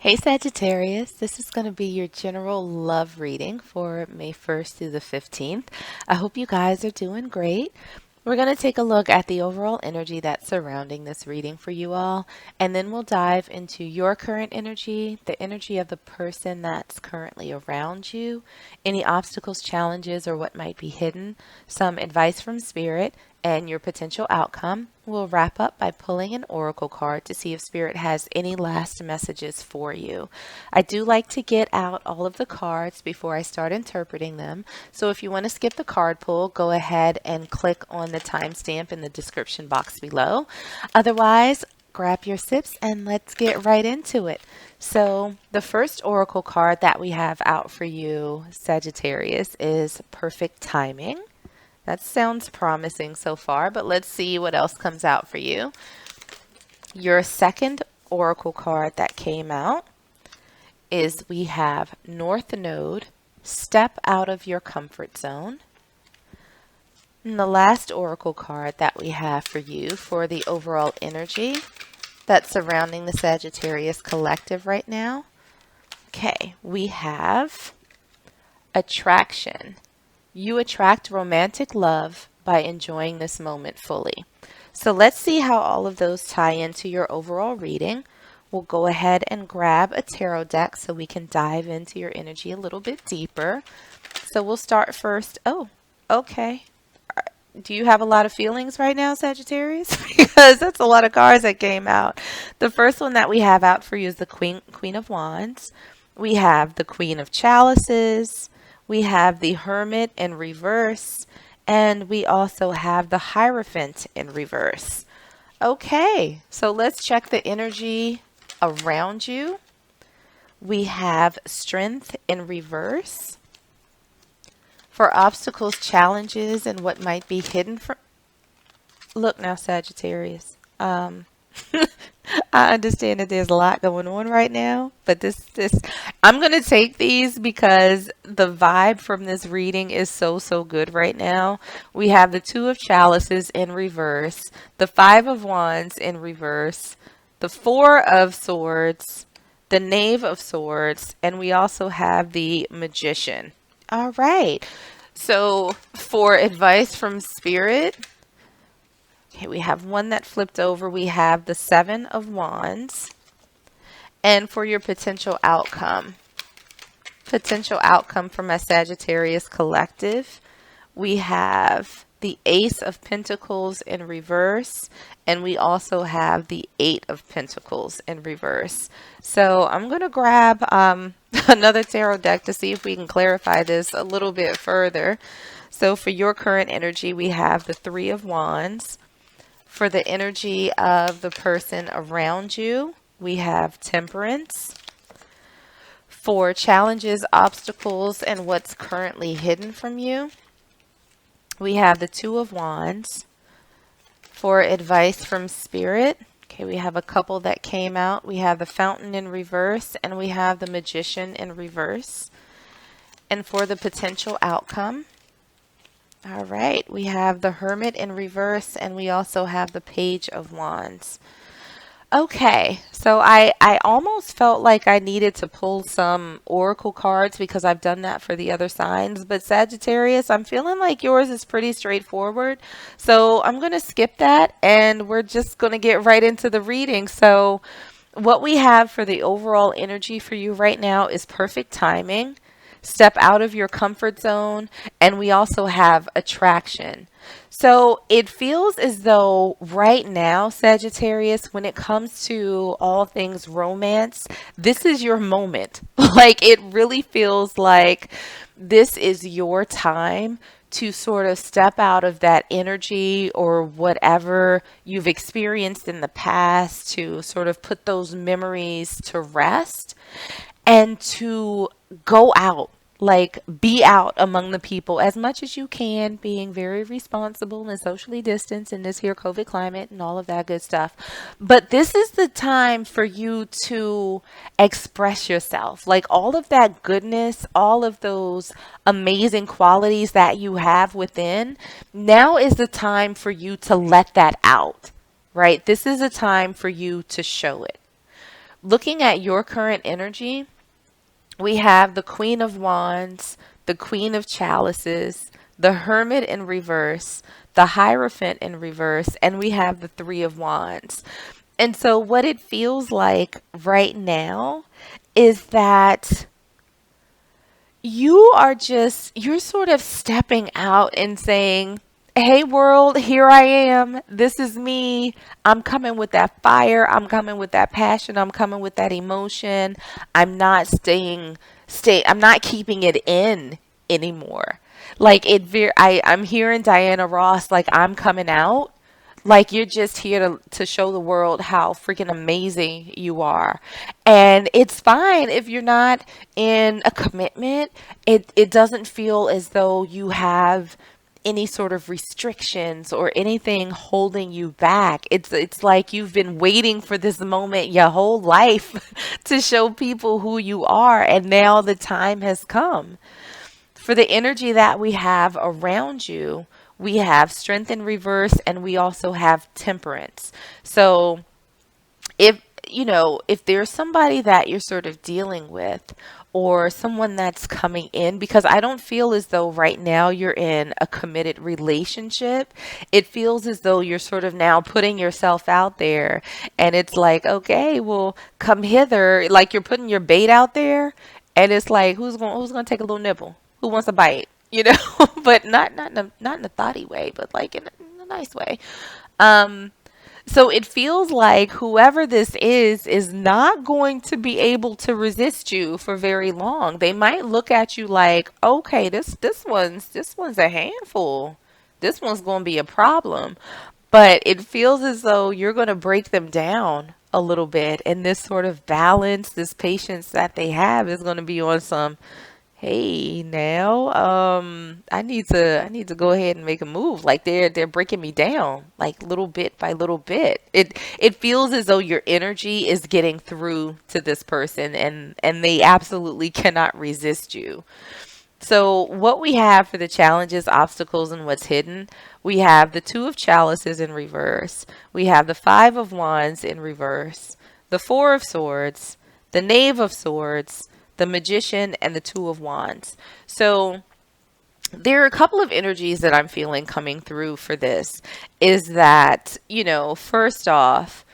Hey Sagittarius, this is going to be your general love reading for May 1st through the 15th. I hope you guys are doing great. We're going to take a look at the overall energy that's surrounding this reading for you all, and then we'll dive into your current energy, the energy of the person that's currently around you, any obstacles, challenges, or what might be hidden, some advice from Spirit, and your potential outcome. We'll wrap up by pulling an oracle card to see if Spirit has any last messages for you. I do like to get out all of the cards before I start interpreting them. So if you want to skip the card pull, go ahead and click on the timestamp in the description box below. Otherwise, grab your sips and let's get right into it. So the first oracle card that we have out for you, Sagittarius, is Perfect Timing. That sounds promising so far, but let's see what else comes out for you. Your second oracle card that came out is we have North Node, Step Out of Your Comfort Zone. And the last oracle card that we have for you for the overall energy that's surrounding the Sagittarius collective right now. Okay, we have Attraction. You attract romantic love by enjoying this moment fully. So let's see how all of those tie into your overall reading. We'll go ahead and grab a tarot deck so we can dive into your energy a little bit deeper. So we'll start first. Oh, okay. Do you have a lot of feelings right now, Sagittarius? Because that's a lot of cards that came out. The first one that we have out for you is the Queen of Wands. We have the Queen of Chalices. We have the Hermit in reverse, and we also have the Hierophant in reverse. Okay, so let's check the energy around you. We have Strength in reverse. For obstacles, challenges, and what might be hidden from... Look now, Sagittarius. I understand that there's a lot going on right now, but I'm going to take these because the vibe from this reading is so good right now. We have the Two of Chalices in reverse, the Five of Wands in reverse, the Four of Swords, the Knave of Swords, and we also have the Magician. All right. So for advice from Spirit, okay, we have one that flipped over. We have the Seven of Wands. And for your potential outcome from a Sagittarius collective, we have the Ace of Pentacles in reverse, and we also have the Eight of Pentacles in reverse. So I'm going to grab another tarot deck to see if we can clarify this a little bit further. So for your current energy, we have the Three of Wands. For the energy of the person around you, we have Temperance. For challenges, obstacles, and what's currently hidden from you, we have the Two of Wands. For advice from Spirit, okay, we have a couple that came out. We have the Fountain in reverse, and we have the Magician in reverse. And for the potential outcome, all right, we have the Hermit in reverse, and we also have the Page of Wands. Okay, so I almost felt like I needed to pull some oracle cards because I've done that for the other signs, but Sagittarius, I'm feeling like yours is pretty straightforward. So I'm going to skip that, and we're just going to get right into the reading. So what we have for the overall energy for you right now is perfect timing. Step out of your comfort zone, and we also have attraction. So it feels as though right now, Sagittarius, when it comes to all things romance, this is your moment. Like, it really feels like this is your time to sort of step out of that energy or whatever you've experienced in the past, to sort of put those memories to rest and to go out, like be out among the people as much as you can, being very responsible and socially distanced in this here COVID climate and all of that good stuff. But this is the time for you to express yourself, like all of that goodness, all of those amazing qualities that you have within. Now is the time for you to let that out, right? This is a time for you to show it. Looking at your current energy, we have the Queen of Wands, the Queen of Chalices, the Hermit in reverse, the Hierophant in reverse, and we have the Three of Wands. And so, what it feels like right now is that you're sort of stepping out and saying, hey world, here I am. This is me. I'm coming with that fire. I'm coming with that passion. I'm coming with that emotion. I'm not I'm not keeping it in anymore. Like I'm hearing Diana Ross, like, I'm coming out. Like, you're just here to show the world how freaking amazing you are. And it's fine if you're not in a commitment. It doesn't feel as though you have any sort of restrictions or anything holding you back. It's like you've been waiting for this moment your whole life to show people who you are, and now the time has come. For the energy that we have around you, we have strength in reverse, and we also have temperance. So if if there's somebody that you're sort of dealing with, or someone that's coming in, because I don't feel as though right now you're in a committed relationship. It feels as though you're sort of now putting yourself out there, and it's like, okay, well, come hither. Like, you're putting your bait out there, and it's like, who's going to take a little nibble? Who wants a bite? But not in a thoughty way, but like in a nice way. Um, so it feels like whoever this is not going to be able to resist you for very long. They might look at you like, okay, this one's a handful. This one's going to be a problem. But it feels as though you're going to break them down a little bit, and this sort of balance, this patience that they have is going to be on some, hey, now, I need to go ahead and make a move. Like, they're breaking me down, like, little bit by little bit. It feels as though your energy is getting through to this person, and they absolutely cannot resist you. So, what we have for the challenges, obstacles, and what's hidden, we have the Two of Chalices in reverse. We have the Five of Wands in reverse, the Four of Swords, the Knave of Swords, the Magician, and the Two of Wands. So, there are a couple of energies that I'm feeling coming through for this. Is that, first off,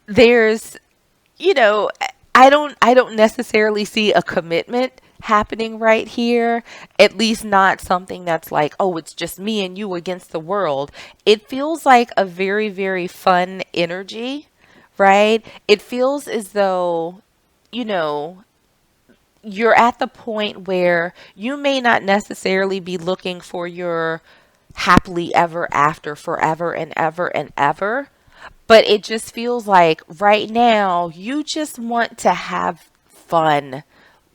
there's you know, I don't necessarily see a commitment happening right here. At least not something that's like, oh, it's just me and you against the world. It feels like a very, very fun energy, right? It feels as though, you know, you're at the point where you may not necessarily be looking for your happily ever after forever and ever and ever, but it just feels like right now you just want to have fun.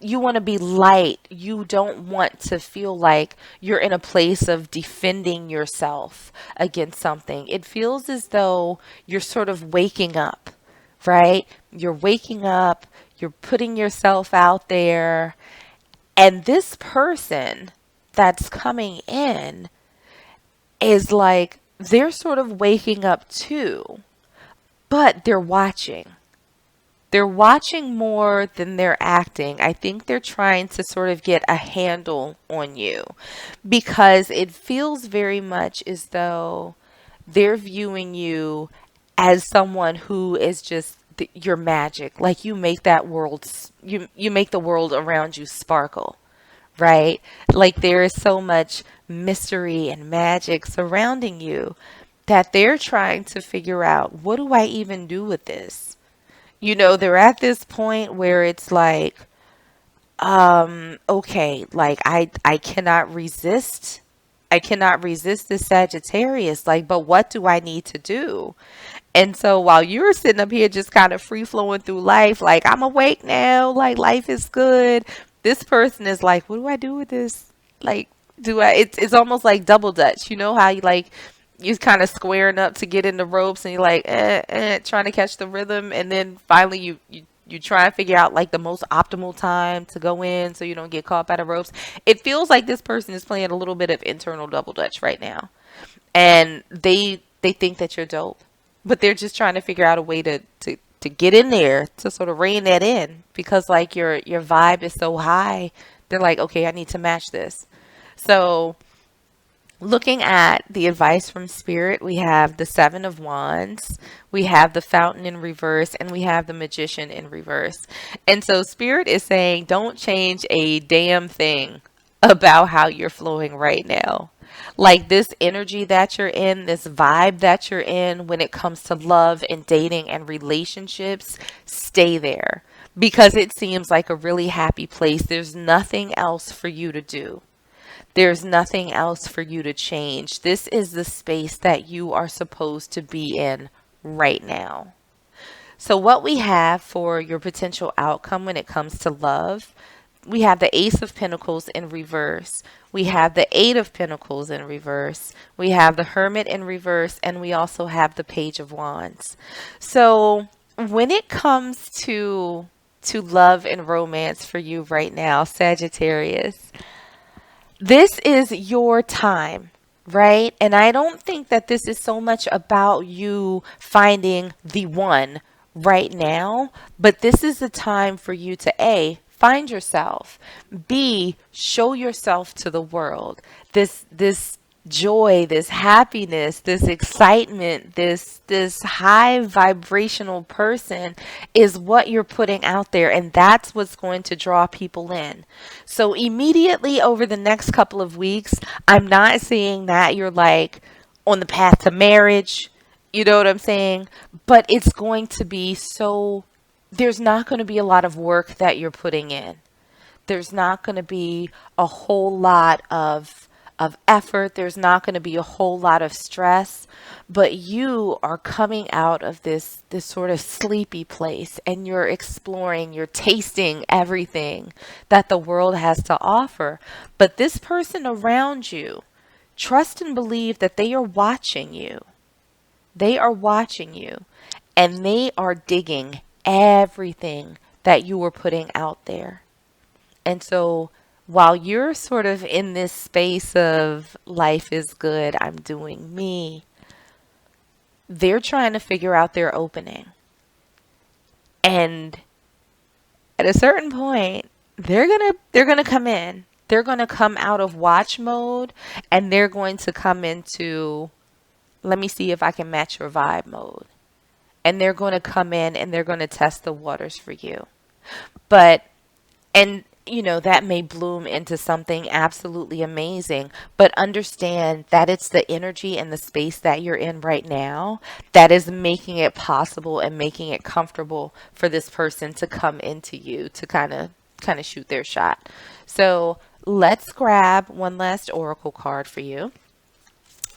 You want to be light. You don't want to feel like you're in a place of defending yourself against something. It feels as though you're sort of waking up, right? You're waking up, you're putting yourself out there, and this person that's coming in is like they're sort of waking up too, but they're watching. They're watching more than they're acting. I think they're trying to sort of get a handle on you because it feels very much as though they're viewing you as someone who is just your magic. Like, you make that you make the world around you sparkle, right? Like, there is so much mystery and magic surrounding you that they're trying to figure out, what do I even do with this? They're at this point where it's like, okay, like, I cannot resist. I cannot resist this Sagittarius. Like, but what do I need to do? And so while you're sitting up here just kind of free flowing through life, like, I'm awake now, like, life is good. This person is like, what do I do with this? Like, it's almost like double dutch. You know how you're kind of squaring up to get in the ropes, and you're like, trying to catch the rhythm. And then finally you try and figure out like the most optimal time to go in so you don't get caught by the ropes. It feels like this person is playing a little bit of internal double dutch right now. And they think that you're dope, but they're just trying to figure out a way to to get in there to sort of rein that in, because like your vibe is so high. They're like, okay, I need to match this. So looking at the advice from Spirit, we have the Seven of Wands, we have the Fountain in reverse, and we have the Magician in reverse. And so Spirit is saying, don't change a damn thing about how you're flowing right now. Like this energy that you're in, this vibe that you're in when it comes to love and dating and relationships, stay there because it seems like a really happy place. There's nothing else for you to do. There's nothing else for you to change. This is the space that you are supposed to be in right now. So, what we have for your potential outcome when it comes to love, we have the Ace of Pentacles in reverse. We have the Eight of Pentacles in reverse. We have the Hermit in reverse. And we also have the Page of Wands. So, when it comes to love and romance for you right now, Sagittarius, this is your time, right? And I don't think that this is so much about you finding the one right now, but this is the time for you to A, find yourself, B, show yourself to the world. This joy, this happiness, this excitement, this high vibrational person is what you're putting out there, and that's what's going to draw people in. So immediately over the next couple of weeks, I'm not saying that you're like on the path to marriage, you know what I'm saying? But it's going to be so, there's not going to be a lot of work that you're putting in. There's not going to be a whole lot of effort. There's not going to be a whole lot of stress, but you are coming out of this sort of sleepy place and you're exploring, you're tasting everything that the world has to offer. But this person around you, trust and believe that they are watching you. They are watching you and they are digging everything that you were putting out there. And so while you're sort of in this space of life is good, I'm doing me, they're trying to figure out their opening. And at a certain point, they're gonna come in. They're gonna come out of watch mode and they're going to come into, let me see if I can match your vibe mode. And they're going to come in and they're going to test the waters for you. But, and you know, that may bloom into something absolutely amazing, but understand that it's the energy and the space that you're in right now that is making it possible and making it comfortable for this person to come into you to kind of shoot their shot. So let's grab one last oracle card for you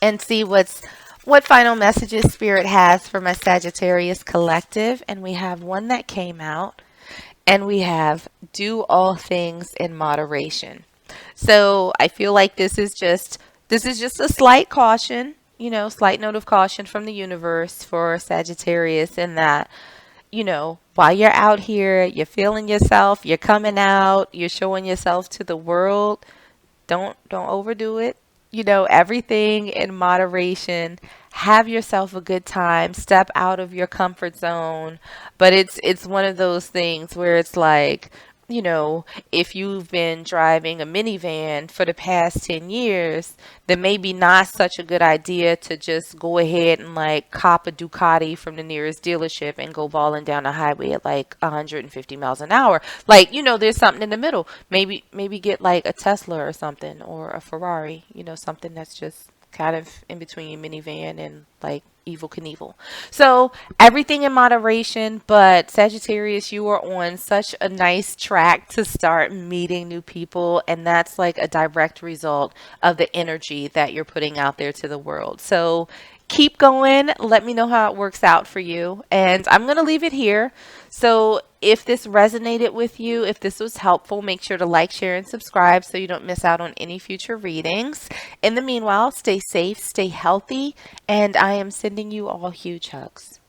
and see what final messages Spirit has for my Sagittarius collective. And we have one that came out. And we have do all things in moderation. So I feel like this is just a slight caution, you know, slight note of caution from the universe for Sagittarius in that, you know, while you're out here, you're feeling yourself, you're coming out, you're showing yourself to the world. Don't overdo it. You know, everything in moderation. Have yourself a good time. Step out of your comfort zone. But it's one of those things where it's like, you know, if you've been driving a minivan for the past 10 years, then maybe not such a good idea to just go ahead and like cop a Ducati from the nearest dealership and go balling down the highway at like 150 miles an hour. Like, you know, there's something in the middle. Maybe get like a Tesla or something, or a Ferrari, you know, something that's just kind of in between minivan and like Evil Knievel. So everything in moderation, but Sagittarius, you are on such a nice track to start meeting new people, and that's like a direct result of the energy that you're putting out there to the world. So keep going. Let me know how it works out for you. And I'm going to leave it here. So if this resonated with you, if this was helpful, make sure to like, share, and subscribe so you don't miss out on any future readings. In the meanwhile, stay safe, stay healthy, and I am sending you all huge hugs.